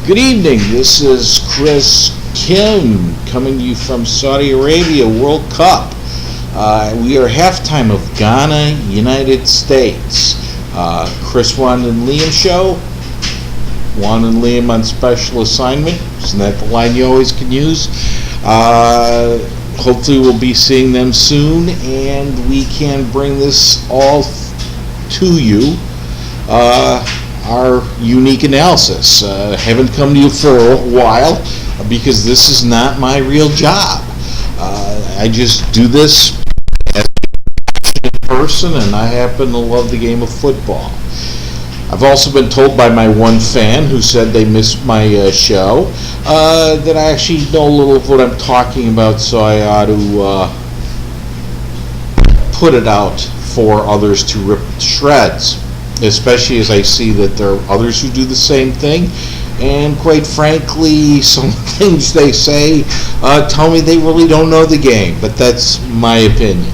Good evening, this is Chris Kim coming to you from Saudi Arabia World Cup. We are halftime of Ghana, United States. Chris, Wanda, and Liam show. Wanda and Liam on special assignment. Isn't that the line you always can use? Hopefully we'll be seeing them soon and we can bring this all to you. Our unique analysis. Haven't come to you for a while because this is not my real job. I just do this as a person, and I happen to love the game of football. I've also been told by my one fan who said they missed my show that I actually know a little of what I'm talking about, so I ought to put it out for others to rip to shreds. Especially as I see that there are others who do the same thing, and quite frankly, some things they say tell me they really don't know the game, but that's my opinion.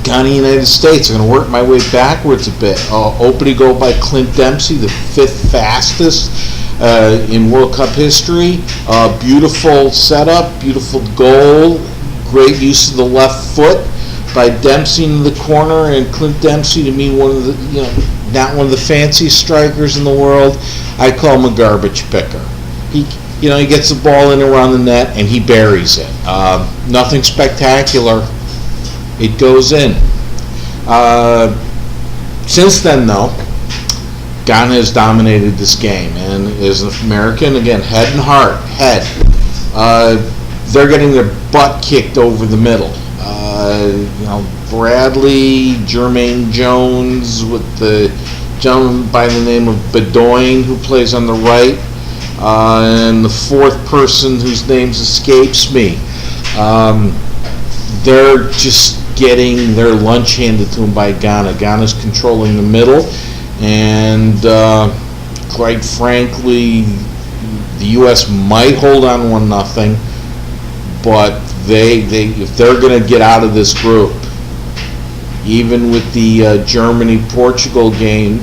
Ghana, United States. I'm going to work my way backwards a bit. Opening goal by Clint Dempsey, the fifth fastest in World Cup history. Beautiful setup, beautiful goal, great use of the left foot by Dempsey in the corner, and Clint Dempsey, to me, one of the, not one of the fanciest strikers in the world. I call him a garbage picker. He gets the ball in around the net and he buries it. Nothing spectacular. It goes in. Since then, though, Ghana has dominated this game, and as an American, again, head and heart, head. They're getting their butt kicked over the middle. Bradley, Jermaine Jones with the gentleman by the name of Bedoin who plays on the right, and the fourth person whose name escapes me. They're just getting their lunch handed to them by Ghana. Ghana's controlling the middle, and quite frankly, the U.S. might hold on 1-0, but if they're going to get out of this group, even with the Germany-Portugal game,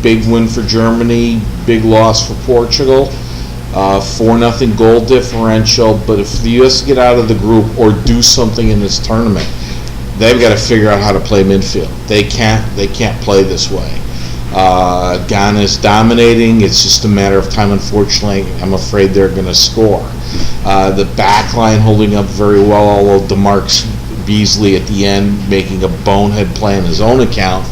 big win for Germany, big loss for Portugal, 4-0 goal differential. But if the U.S. get out of the group or do something in this tournament, they've got to figure out how to play midfield. They can't play this way. Ghana is dominating. It's just a matter of time. Unfortunately, I'm afraid they're going to score. The back line holding up very well, although DeMarcus Beasley at the end making a bonehead play on his own account.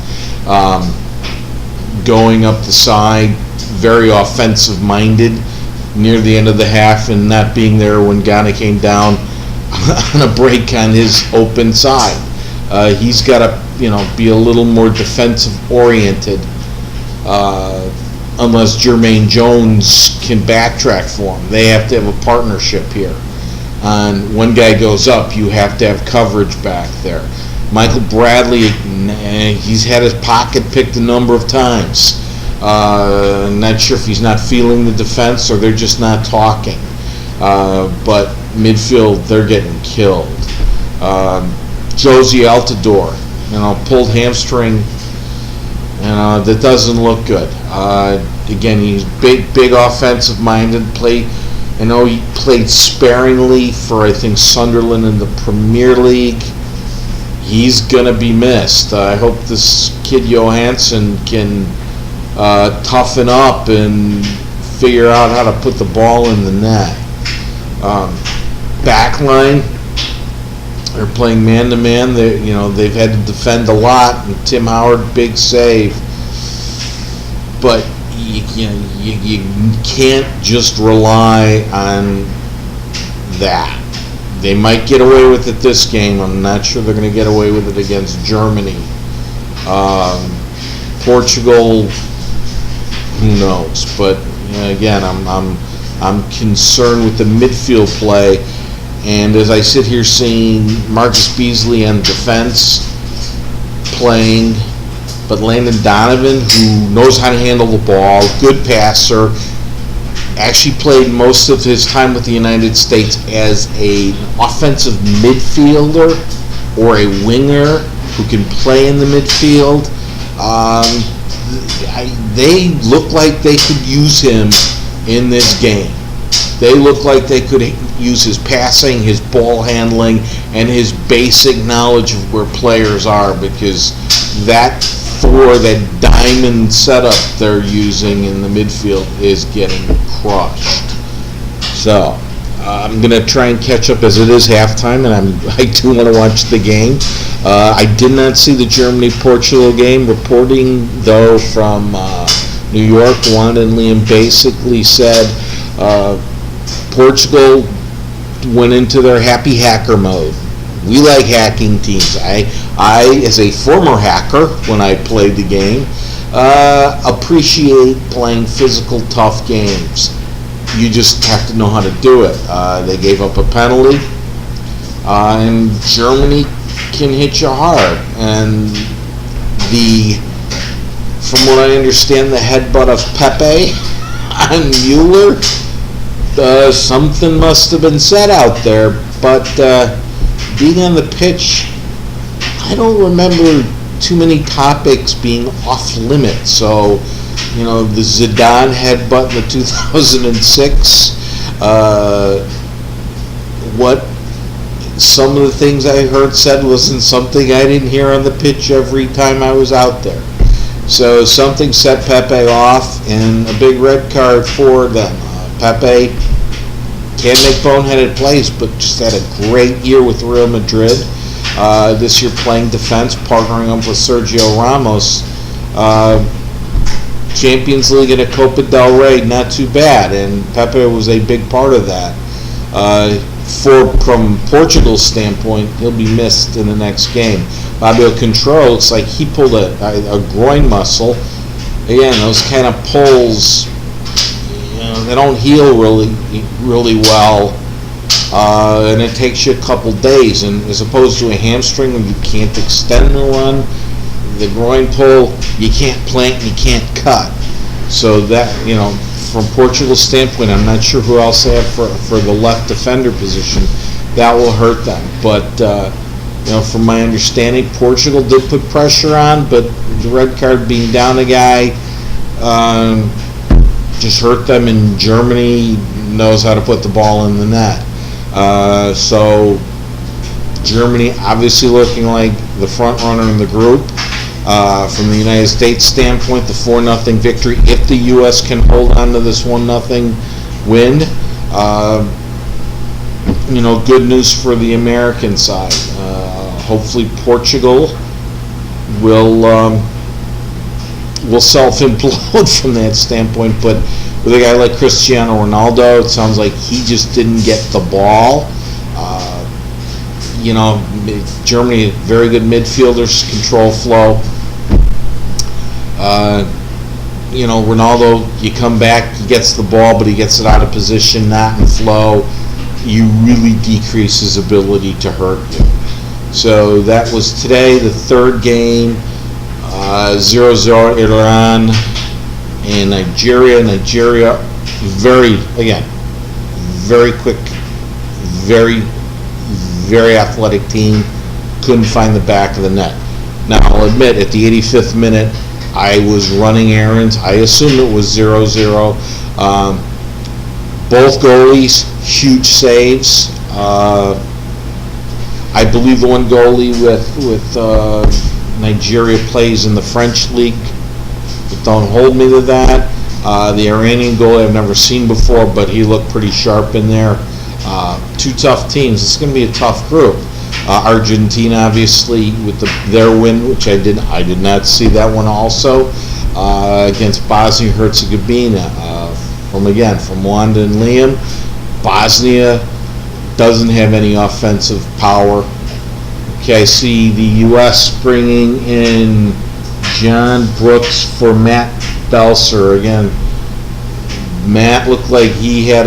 Going up the side, very offensive-minded near the end of the half, and not being there when Ghana came down on a break on his open side. He's got to be a little more defensive-oriented. Unless Jermaine Jones can backtrack for him. They have to have a partnership here. And one guy goes up, you have to have coverage back there. Michael Bradley, he's had his pocket picked a number of times. Not sure if he's not feeling the defense or they're just not talking. But midfield, they're getting killed. Josie Altidore, pulled hamstring. That doesn't look good. Again, he's big offensive-minded. I know he played sparingly for, I think, Sunderland in the Premier League. He's going to be missed. I hope this kid Johansson can toughen up and figure out how to put the ball in the net. Backline, they're playing man-to-man. They've had to defend a lot, and Tim Howard, big save. But you can't just rely on that. They might get away with it this game. I'm not sure they're going to get away with it against Germany. Portugal, who knows? But again, I'm concerned with the midfield play. And as I sit here seeing Marcus Beasley on defense playing, but Landon Donovan, who knows how to handle the ball, good passer, actually played most of his time with the United States as an offensive midfielder or a winger who can play in the midfield. they look like they could use him in this game. They look like they could use his passing, his ball handling, and his basic knowledge of where players are, because that diamond setup they're using in the midfield is getting crushed. So I'm going to try and catch up, as it is halftime, and I do want to watch the game. I did not see the Germany-Portugal game. Reporting, though, from New York, Wanda and Liam basically said Portugal went into their happy hacker mode. We like hacking teams. I, as a former hacker, when I played the game, appreciate playing physical, tough games. You just have to know how to do it. They gave up a penalty, and Germany can hit you hard. And from what I understand, the headbutt of Pepe on Mueller, something must have been said out there. But being on the pitch, I don't remember too many topics being off limits. So, the Zidane headbutt in the 2006, what some of the things I heard said wasn't something I didn't hear on the pitch every time I was out there. So something set Pepe off, and a big red card for them. Pepe can't make boneheaded plays, but just had a great year with Real Madrid. This year playing defense, partnering up with Sergio Ramos. Champions League and a Copa del Rey, not too bad, and Pepe was a big part of that. From Portugal's standpoint, he'll be missed in the next game. Fabio Control looks like he pulled a groin muscle. Again, those kind of pulls, they don't heal really well, and it takes you a couple days. And as opposed to a hamstring, when you can't extend the run, the groin pull, you can't plant, you can't cut. So that, from Portugal's standpoint, I'm not sure who else they have for the left defender position. That will hurt them. But, from my understanding, Portugal did put pressure on, but the red card being down a guy just hurt them, and Germany knows how to put the ball in the net. So Germany obviously looking like the front runner in the group. From the United States standpoint, the 4-0 victory, if the U.S. can hold on to this 1-0 win, good news for the American side. Hopefully Portugal will self-implode from that standpoint, but with a guy like Cristiano Ronaldo, it sounds like he just didn't get the ball. Germany, very good midfielders, control flow. Ronaldo, you come back, he gets the ball, but he gets it out of position, not in flow. You really decrease his ability to hurt you. So that was today, the third game, 0-0 Iran and Nigeria. Nigeria, very quick, very, very athletic team. Couldn't find the back of the net. Now, I'll admit, at the 85th minute, I was running errands. I assumed it was 0-0. Both goalies, huge saves. I believe the one goalie with Nigeria plays in the French league, but don't hold me to that. The Iranian goalie I've never seen before, but he looked pretty sharp in there. Two tough teams. It's going to be a tough group. Argentina, obviously, with their win, which I did not see that one also, against Bosnia-Herzegovina. From Wanda and Liam, Bosnia doesn't have any offensive power. Okay, I see the U.S. bringing in John Brooks for Matt Belser. Again, Matt looked like he had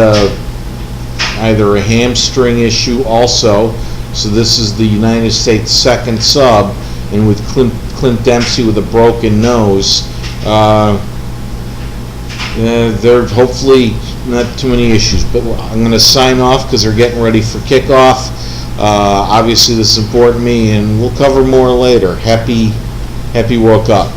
either a hamstring issue also. So this is the United States second sub, and with Clint Dempsey with a broken nose, there hopefully not too many issues. But I'm going to sign off because they're getting ready for kickoff. Obviously this is important to me, and we'll cover more later. Happy World Cup.